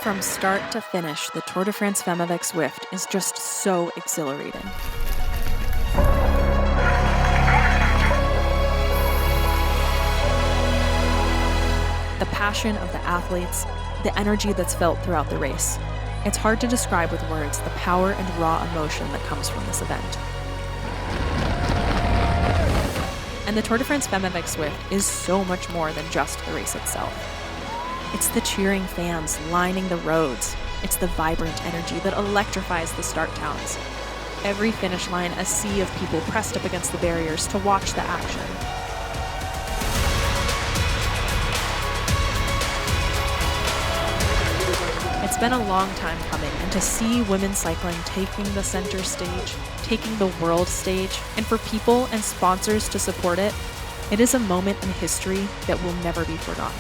From start to finish, the Tour de France Femmes avec Zwift is just so exhilarating. The passion of the athletes, the energy that's felt throughout the race. It's hard to describe with words the power and raw emotion that comes from this event. And the Tour de France Femmes avec Zwift is so much more than just the race itself. It's the cheering fans lining the roads. It's the vibrant energy that electrifies the start towns. Every finish line, a sea of people pressed up against the barriers to watch the action. It's been a long time coming, and to see women's cycling taking the center stage, taking the world stage, and for people and sponsors to support it, it is a moment in history that will never be forgotten.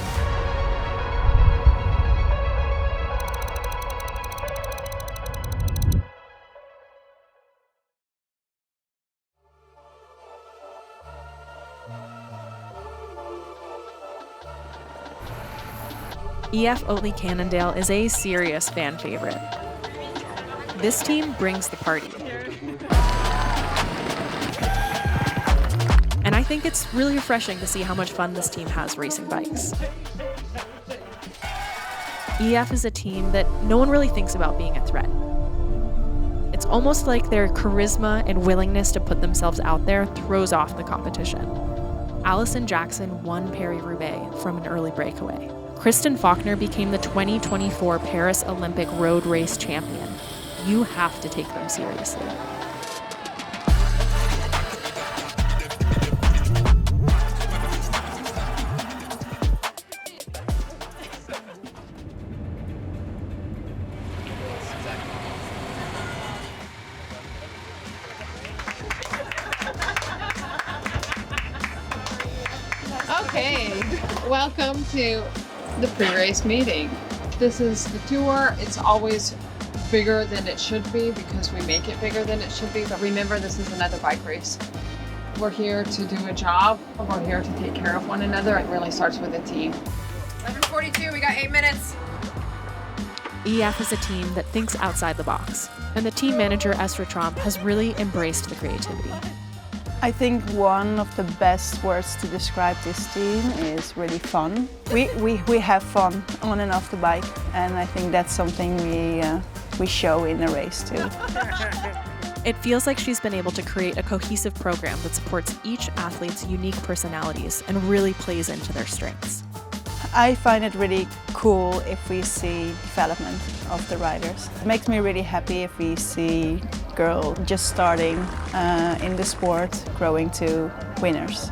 EF Oatly Cannondale is a serious fan favorite. This team brings the party. And I think it's really refreshing to see how much fun this team has racing bikes. EF is a team that no one really thinks about being a threat. It's almost like their charisma and willingness to put themselves out there throws off the competition. Alison Jackson won Paris-Roubaix from an early breakaway. Kristen Faulkner became the 2024 Paris Olympic road race champion. You have to take them seriously. Okay, welcome to the pre-race meeting. This is the tour. It's always bigger than it should be because we make it bigger than it should be. But remember, this is another bike race. We're here to do a job. We're here to take care of one another. It really starts with a team. 11:42, we got 8 minutes. EF is a team that thinks outside the box, and the team manager, Esther Tromp, has really embraced the creativity. I think one of the best words to describe this team is really fun. We have fun on and off the bike, and I think that's something we show in the race too. It feels like she's been able to create a cohesive program that supports each athlete's unique personalities and really plays into their strengths. I find it really cool if we see development of the riders. It makes me really happy if we see girls just starting in the sport, growing to winners.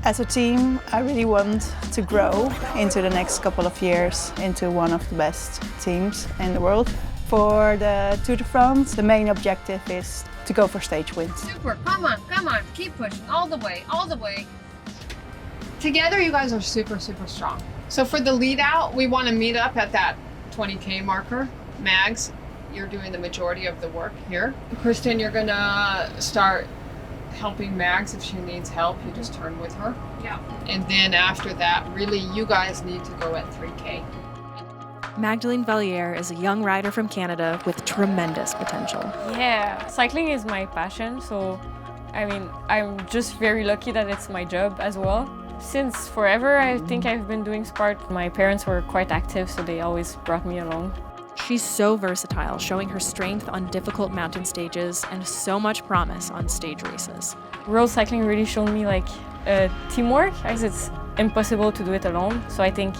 As a team, I really want to grow into the next couple of years into one of the best teams in the world. For the Tour de France, the main objective is to go for stage wins. Super, come on, keep pushing, all the way. Together, you guys are super, super strong. So for the lead out, we want to meet up at that 20K marker. Mags, you're doing the majority of the work here. Kristen, you're gonna start helping Mags if she needs help. You just turn with her. Yeah. And then after that, really, you guys need to go at 3K. Magdeleine Vallieres is a young rider from Canada with tremendous potential. Yeah, cycling is my passion, so I mean, I'm just very lucky that it's my job as well. Since forever, I think I've been doing sport. My parents were quite active, so they always brought me along. She's so versatile, showing her strength on difficult mountain stages and so much promise on stage races. Road cycling really showed me teamwork, as it's impossible to do it alone. So I think,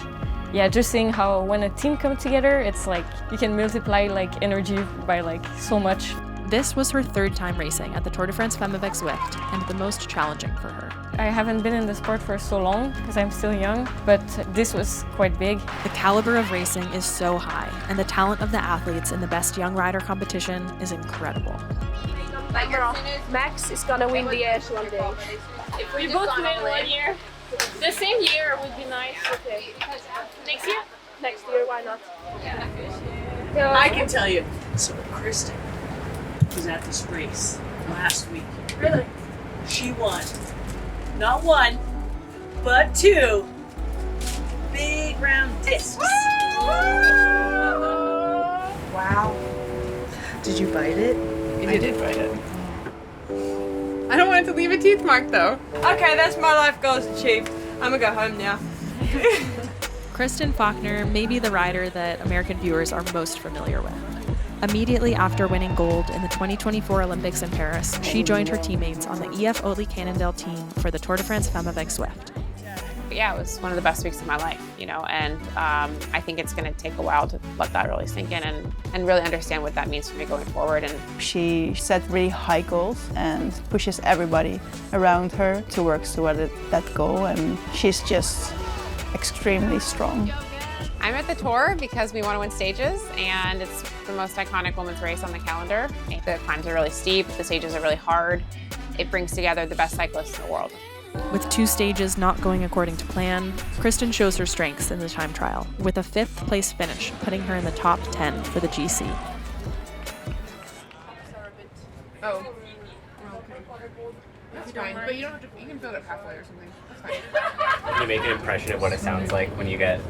yeah, just seeing how when a team comes together, it's like you can multiply energy by so much. This was her third time racing at the Tour de France Femmes avec Zwift, and the most challenging for her. I haven't been in the sport for so long because I'm still young, but this was quite big. The caliber of racing is so high, and the talent of the athletes in the Best Young Rider competition is incredible. Max is gonna win the Edge one day. If we both win 1 year, the same year would be nice. Okay. Next year? Next year, why not? I can tell you. So Kristen was at this race last week. Really? She won. Not one, but 2 big round discs. Ow. Did you bite it? I did bite it. I don't want it to leave a teeth mark though. Okay, that's my life goals achieved. I'm gonna go home now. Kristen Faulkner may be the rider that American viewers are most familiar with. Immediately after winning gold in the 2024 Olympics in Paris, she joined her teammates on the EF Oatly Cannondale team for the Tour de France Femmes avec Zwift. Yeah, it was one of the best weeks of my life, you know, and I think it's going to take a while to let that really sink in and really understand what that means for me going forward. And She set really high goals and pushes everybody around her to work toward that goal, and she's just extremely strong. I'm at the Tour because we want to win stages, and it's the most iconic women's race on the calendar. The climbs are really steep, the stages are really hard. It brings together the best cyclists in the world. With 2 stages not going according to plan, Kristen shows her strengths in the time trial, with a 5th place finish, putting her in the top 10 for the GC. Oh. Okay. That's fine, but you don't have to, you can build it halfway or something. That's fine. Can you make an impression of what it sounds like when you get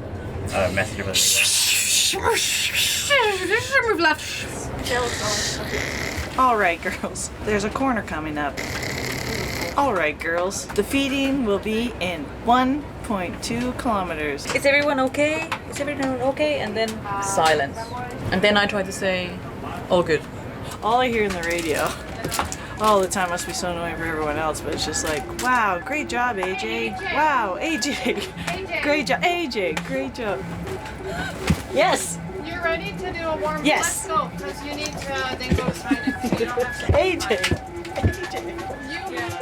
a message of a Move left. All right, girls. There's a corner coming up. All right, girls. The feeding will be in 1.2 kilometers. Is everyone okay? Is everyone okay? And then silence. And then I try to say, all good. All I hear in the radio all the time must be so annoying for everyone else, but it's just like, wow, great job, AJ. Wow, AJ. Great job, AJ. Great job. Yes. You're ready to do a warm-up? Yes. Let's go, because you need to then go sign it. So you don't have to AJ.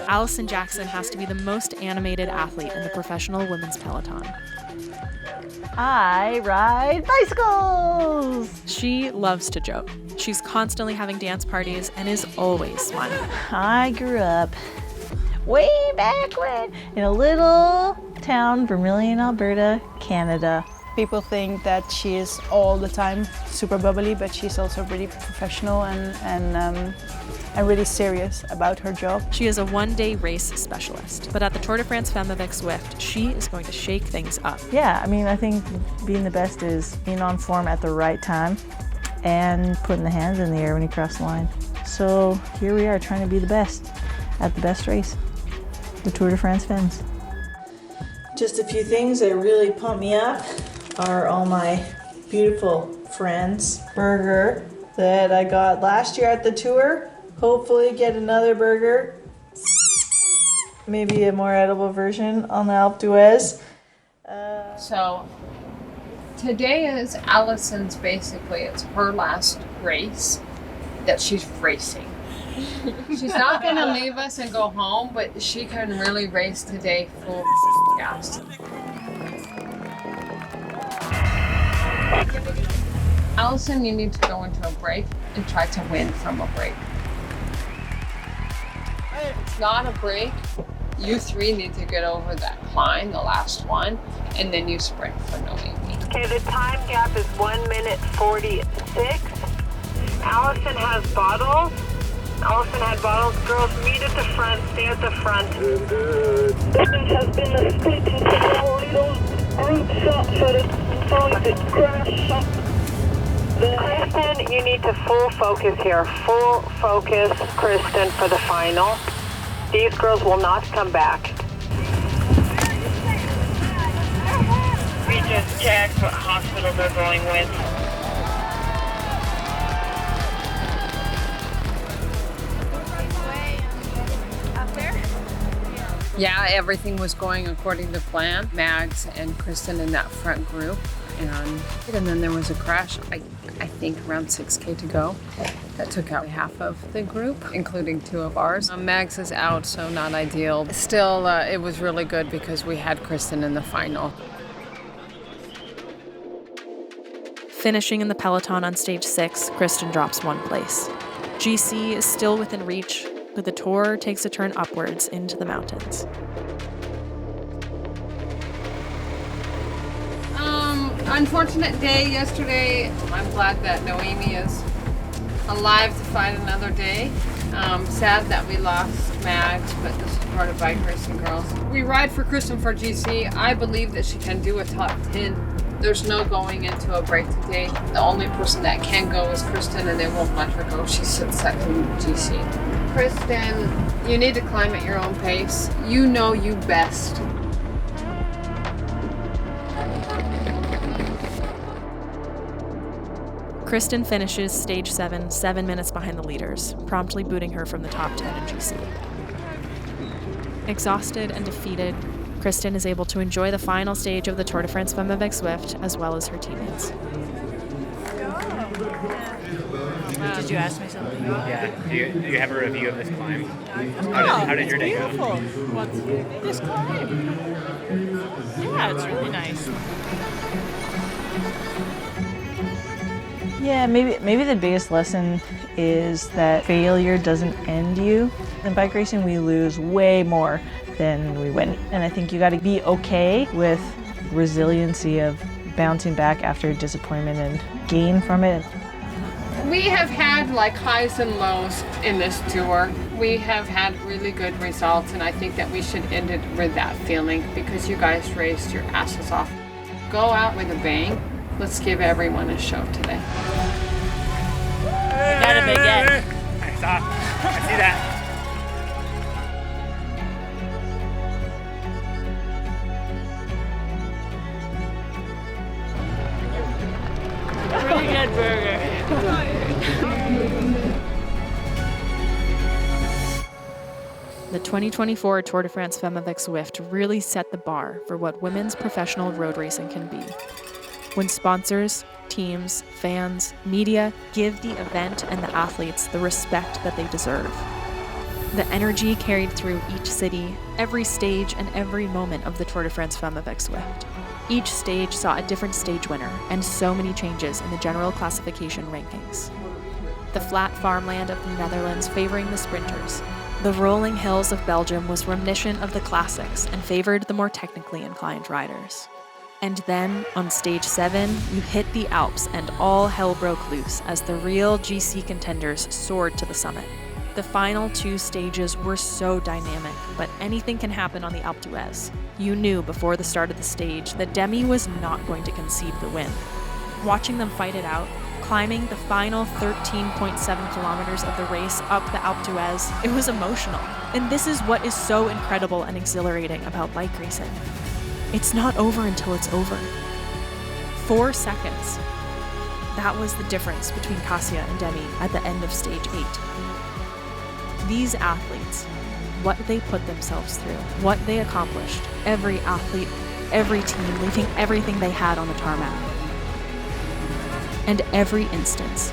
Alison Jackson has to be the most animated athlete in the professional women's peloton. I ride bicycles! She loves to joke. She's constantly having dance parties and is always smiling. I grew up way back when in a little town, Vermilion, Alberta, Canada. People think that she is all the time super bubbly, but she's also really professional and really serious about her job. She is a one-day race specialist, but at the Tour de France Femmes avec Zwift, she is going to shake things up. Yeah, I mean, I think being the best is being on form at the right time and putting the hands in the air when you cross the line. So here we are trying to be the best at the best race, the Tour de France Femmes. Just a few things that really pump me up are all my beautiful friends. Burger that I got last year at the tour. Hopefully get another burger. Maybe a more edible version on the Alpe d'Huez. So today is Allison's it's her last race that she's racing. She's not going to leave us and go home, but she can really race today full gas. Allison, you need to go into a break and try to win from a break. It's not a break. You 3 need to get over that climb, the last one, and then you sprint for Noemi. Okay, the time gap is 1 minute 46. Allison has bottles. Allison had bottles. Girls, meet at the front. Stay at the front. This has been split into little groups so that the crash. Kristen, you need to full focus here. Full focus, Kristen, for the final. These girls will not come back. We just checked what hospital they're going with. Yeah, everything was going according to plan. Mags and Kristen in that front group. And then there was a crash, I think around 6K to go. That took out half of the group, including 2 of ours. Mags is out, so not ideal. Still, it was really good because we had Kristen in the final. Finishing in the peloton on stage 6, Kristen drops 1 place. GC is still within reach, but the Tour takes a turn upwards into the mountains. Unfortunate day yesterday. I'm glad that Noemi is alive to fight another day. Sad that we lost Mags, but this is part of Bike Racing Girls. We ride for Kristen for GC. I believe that she can do a top 10 There's no going into a break today. The only person that can go is Kristen, and they won't let her go. She sits second GC. Kristen, you need to climb at your own pace. You know you best. Kristen finishes stage 7, 7 minutes behind the leaders, promptly booting her from the top 10 in GC. Exhausted and defeated, Kristen is able to enjoy the final stage of the Tour de France Femmes avec Zwift as well as her teammates. Did you ask me something? Yeah. Do you have a review of this climb? How did your day go? What? This climb? Yeah, it's really nice. Yeah, maybe the biggest lesson is that failure doesn't end you. In bike racing, we lose way more than we win. And I think you got to be okay with resiliency of bouncing back after disappointment and gain from it. We have had like highs and lows in this tour. We have had really good results, and I think that we should end it with that feeling because you guys raced your asses off. Go out with a bang. Let's give everyone a show today. Got a big end. I see that. Pretty good burger. The 2024 Tour de France Femmes avec Zwift really set the bar for what women's professional road racing can be. When sponsors, teams, fans, media give the event and the athletes the respect that they deserve. The energy carried through each city, every stage, and every moment of the Tour de France Femmes avec Zwift. Each stage saw a different stage winner and so many changes in the general classification rankings. The flat farmland of the Netherlands favoring the sprinters. The rolling hills of Belgium was reminiscent of the classics and favored the more technically inclined riders. And then, on stage 7, you hit the Alps and all hell broke loose as the real GC contenders soared to the summit. The final 2 stages were so dynamic, but anything can happen on the Alpe d'Huez. You knew before the start of the stage that Demi was not going to concede the win. Watching them fight it out, climbing the final 13.7 kilometers of the race up the Alpe d'Huez, it was emotional. And this is what is so incredible and exhilarating about bike racing. It's not over until it's over. 4 seconds. That was the difference between Kasia and Demi at the end of stage 8. These athletes, what they put themselves through, what they accomplished, every athlete, every team leaving everything they had on the tarmac. And every instance,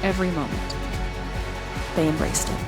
every moment, they embraced it.